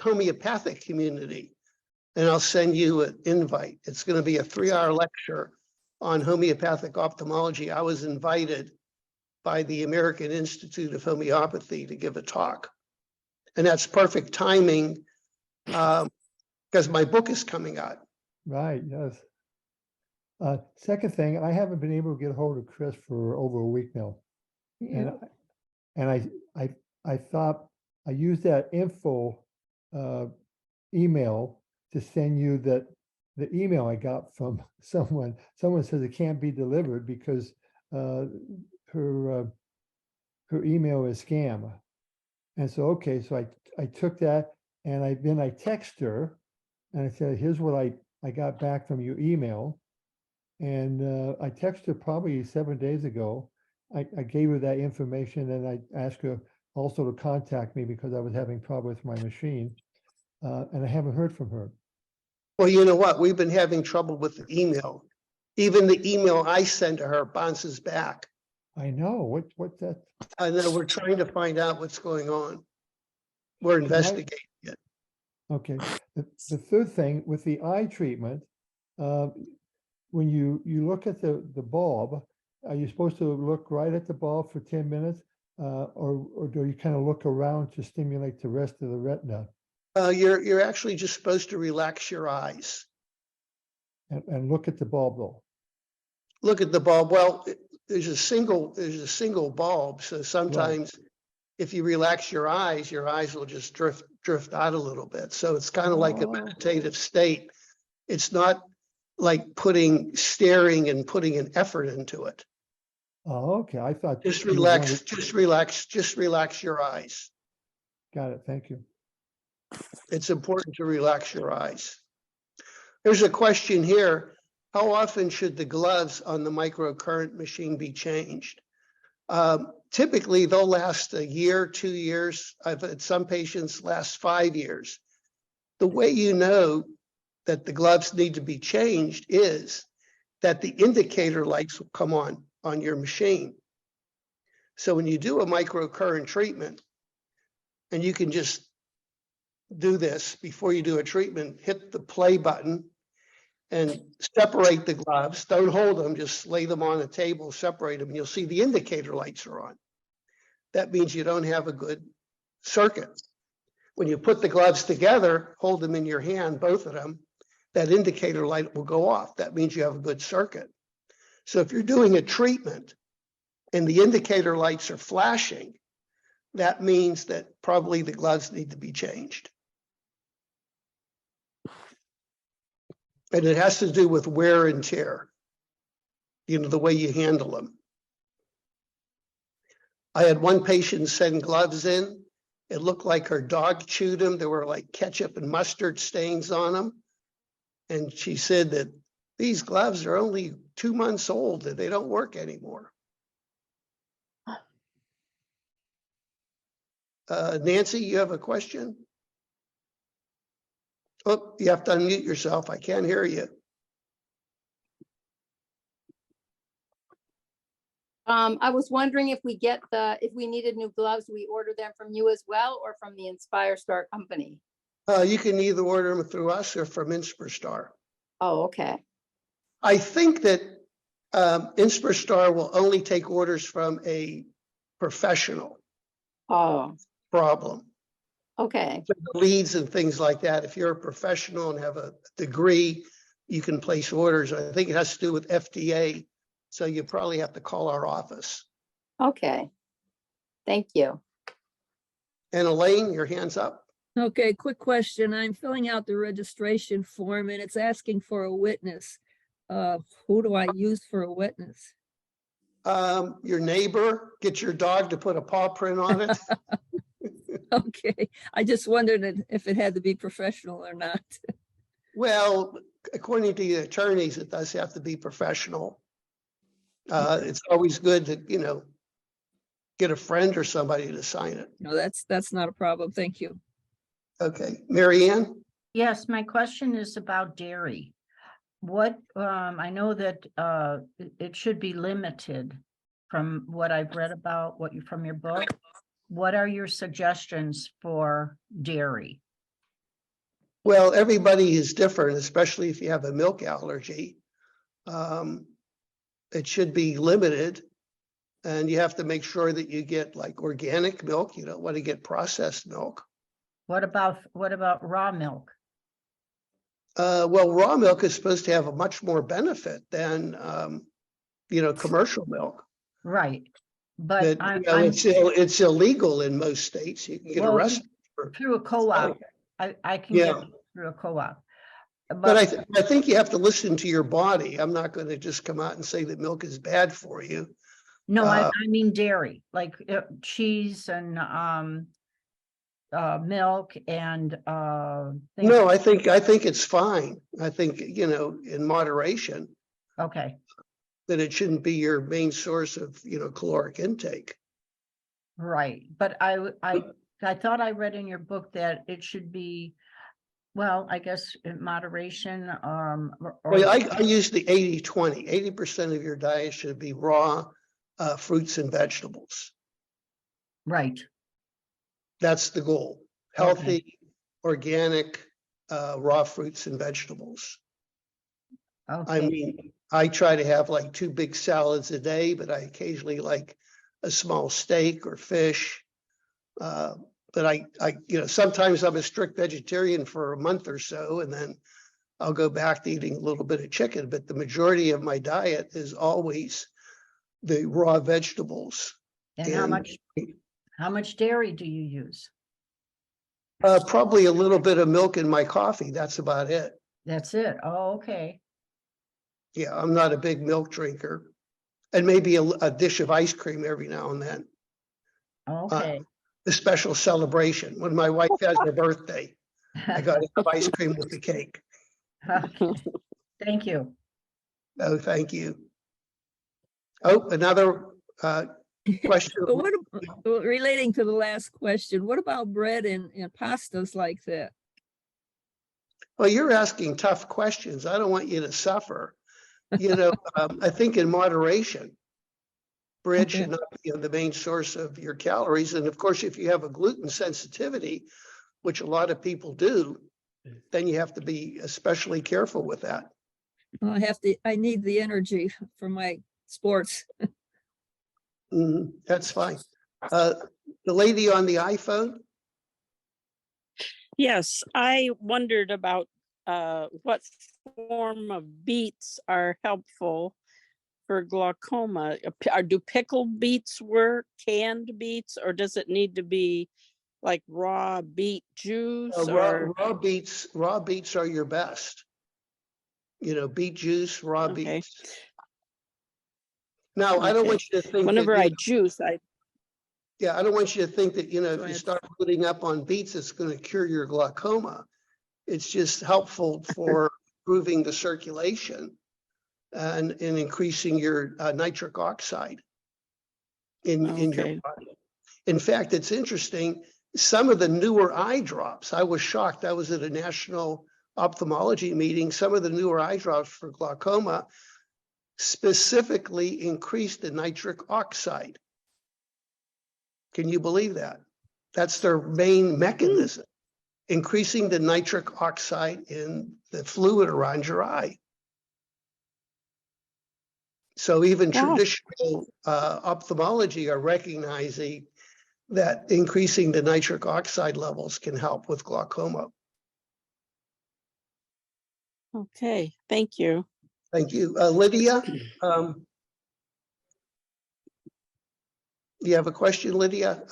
homeopathic community. And I'll send you an invite. It's going to be a 3-hour lecture on homeopathic ophthalmology. I was invited by the American Institute of Homeopathy to give a talk. And that's perfect timing because my book is coming out. Right, yes. Second thing, I haven't been able to get a hold of Chris for over a week now. And I thought I used that info email to send you the email I got from someone. Someone says it can't be delivered because her email is scam. And so, okay, so I took that and then I text her and I said, here's what I got back from your email. And I texted her probably 7 days ago. I gave her that information and I asked her also to contact me because I was having problems with my machine. And I haven't heard from her. Well, you know what? We've been having trouble with the email. Even the email I send to her bounces back. I know, what's that? I know we're trying to find out what's going on. We're investigating it. Okay, the third thing with the eye treatment, when you look at the bulb, are you supposed to look right at the bulb for 10 minutes? Or do you kind of look around to stimulate the rest of the retina? You're actually just supposed to relax your eyes. And look at the bulb though. Look at the bulb. Well, there's a single bulb. So sometimes if you relax your eyes will just drift out a little bit. So it's kind of like a meditative state. It's not like staring and putting an effort into it. Oh, okay. I thought Just you relax, wanted- just relax your eyes. Got it. Thank you. It's important to relax your eyes. There's a question here. How often should the gloves on the microcurrent machine be changed? Typically, they'll last a year, 2 years. I've had some patients last 5 years. The way you know that the gloves need to be changed is that the indicator lights will come on your machine. So when you do a microcurrent treatment, and you can just do this before you do a treatment, hit the play button and separate the gloves. Don't hold them, just lay them on a table, separate them, and you'll see the indicator lights are on. That means you don't have a good circuit. When you put the gloves together, hold them in your hand, both of them, that indicator light will go off. That means you have a good circuit. So if you're doing a treatment and the indicator lights are flashing, that means that probably the gloves need to be changed. And it has to do with wear and tear, the way you handle them. I had one patient send gloves in. It looked like her dog chewed them. There were like ketchup and mustard stains on them. And she said that these gloves are only 2 months old, that they don't work anymore. Nancy, you have a question? Oh, you have to unmute yourself. I can't hear you. I was wondering if we needed new gloves, we order them from you as well or from the Inspire Star company? You can either order them through us or from Inspire. Oh, okay. I think that Inspire will only take orders from a professional. Oh, Problem. okay. So the leads and things like that. If you're a professional and have a degree, you can place orders. I think it has to do with FDA. So you probably have to call our office. Okay. Thank you. And Elaine, your hand's up. Okay, quick question. I'm filling out the registration form and it's asking for a witness. Who do I use for a witness? Your neighbor, get your dog to put a paw print on it. Okay, I just wondered if it had to be professional or not. Well, according to the attorneys, it does have to be professional. It's always good to, get a friend or somebody to sign it. No, that's not a problem. Thank you. Okay, Mary Ann? Yes, my question is about dairy. What, I know that it should be limited from what I've read about from your book. What are your suggestions for dairy? Well, everybody is different, especially if you have a milk allergy. It should be limited. And you have to make sure that you get like organic milk. You don't want to get processed milk. What about raw milk? Well, raw milk is supposed to have a much more benefit than, commercial milk. Right. But But, I'm it's illegal in most states. You can get Well, arrested for. through a co-op. I can Yeah. get it through a co-op. But I think you have to listen to your body. I'm not going to just come out and say that milk is bad for you. No, I mean dairy, like cheese and milk and things. No, I think it's fine. I think, in moderation, Okay, that it shouldn't be your main source of, caloric intake. right. But I thought I read in your book that it should be, well, I guess in moderation, or Well, I use the 80-20. 80% of your diet should be raw fruits and vegetables. right. That's the goal. Healthy, organic, raw fruits and vegetables. I Okay, mean, I try to have like 2 big salads a day, but I occasionally like a small steak or fish. But I, sometimes I'm a strict vegetarian for a month or so, and then I'll go back to eating a little bit of chicken. But the majority of my diet is always the raw vegetables. and how much dairy do you use? Probably a little bit of milk in my coffee. That's about it. That's it. Oh, okay. Yeah, I'm not a big milk drinker. And maybe a dish of ice cream every now and then. Okay. A special celebration. When my wife has her birthday, I got to have ice cream with the cake. Okay. Thank you. Oh, thank you. Oh, another question. But relating to the last question, what about bread and pastas like that? Well, you're asking tough questions. I don't want you to suffer. I think in moderation, bread should not be the main source of your calories. And of course, if you have a gluten sensitivity, which a lot of people do, then you have to be especially careful with that. Well, I need the energy for my sports. That's fine. The lady on the iPhone? Yes, I wondered about what form of beets are helpful for glaucoma. Do pickled beets work, canned beets, or does it need to be like raw beet juice? Raw beets are your best. Beet juice, raw Okay. beets. Now, I don't Okay. want you to think Whenever I juice, I don't want you to think that, if you ahead. start putting up on beets, it's going to cure your glaucoma. It's just helpful for improving the circulation and increasing your nitric oxide in your Okay. body. In fact, it's interesting. Some of the newer eye drops, I was shocked. I was at a national ophthalmology meeting. Some of the newer eye drops for glaucoma specifically increase the nitric oxide. Can you believe that? That's their main mechanism, increasing the nitric oxide in the fluid around your eye. So even traditional ophthalmology are recognizing that increasing the nitric oxide levels can help with glaucoma. Okay, thank you. Thank you. Lydia, you have a question, Lydia?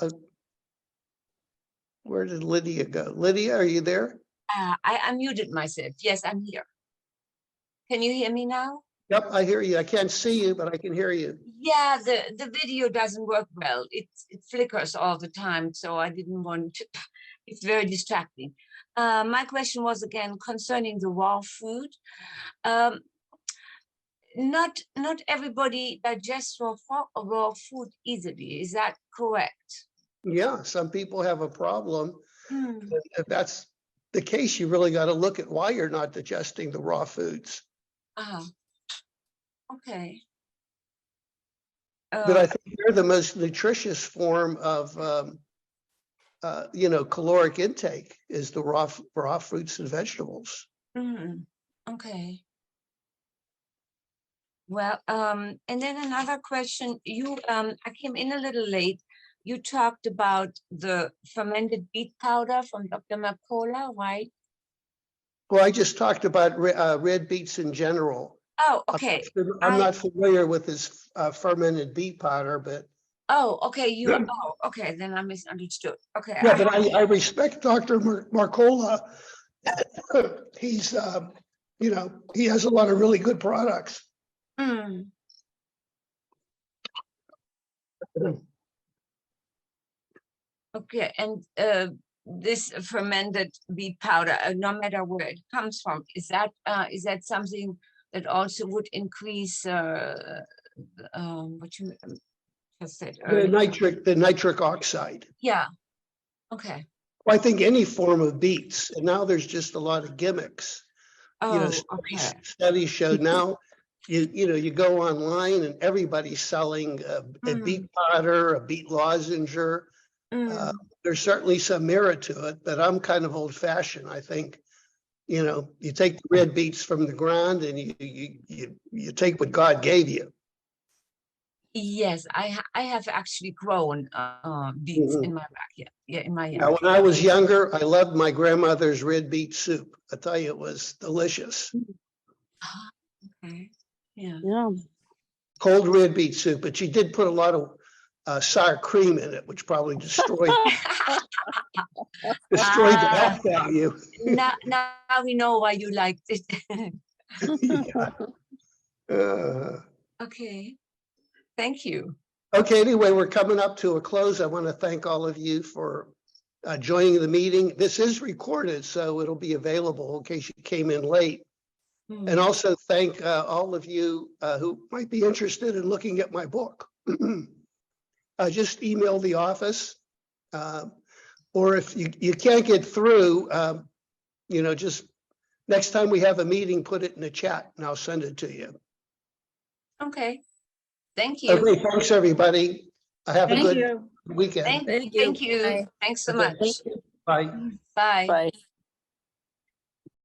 Where did Lydia go? Lydia, are you there? I unmuted myself. Yes, I'm here. Can you hear me now? Yep, I hear you. I can't see you, but I can hear you. Yeah, the video doesn't work well. It flickers all the time, so I didn't want to. It's very distracting. My question was again concerning the raw food. Not everybody digests raw food easily. Is that correct? Yeah, some people have a problem. If that's the case, you really got to look at why you're not digesting the raw foods. Okay. But I think they're the most nutritious form of, caloric intake is the raw fruits and vegetables. Okay. Well, and then another question, I came in a little late. You talked about the fermented beet powder from Dr. Mercola, right? Well, I just talked about red beets in general. Oh, okay. I'm not familiar with this fermented beet powder, but Oh, okay, okay, then I misunderstood. Okay. yeah, but I respect Dr. Marcola. He's, you know, he has a lot of really good products. Mm. Okay, and this fermented beet powder, no matter where it comes from, is that something that also would increase what you just said The earlier? nitric oxide. Yeah. Okay. Well, I think any form of beets, and now there's just a lot of gimmicks. You know, Oh, okay. studies show now, you know, you go online and everybody's selling a beet powder, a beet lozenger. Mm. There's certainly some merit to it, but I'm kind of old fashioned. I think, you know, you take the red beets from the ground and you take what God gave you. Yes, I have actually grown beets in my backyard. Yeah, in my yard. Now, when I was younger, I loved my grandmother's red beet soup. I tell you, it was delicious. Okay. Yeah. Yeah. Cold red beet soup, but she did put a lot of sour cream in it, which probably destroyed the health value. Now we know why you liked it. Okay. Thank you. Okay, anyway, we're coming up to a close. I want to thank all of you for joining the meeting. This is recorded, so it'll be available in case you came in late. And also thank all of you who might be interested in looking at my book. Just email the office, or if you can't get through, you know, just next time we have a meeting, put it in the chat and I'll send it to you. Okay. Thank you. Okay, thanks, everybody. Have a Thank good you. weekend. Thank you. Bye. Thanks so Okay. much. Bye. Bye. Bye.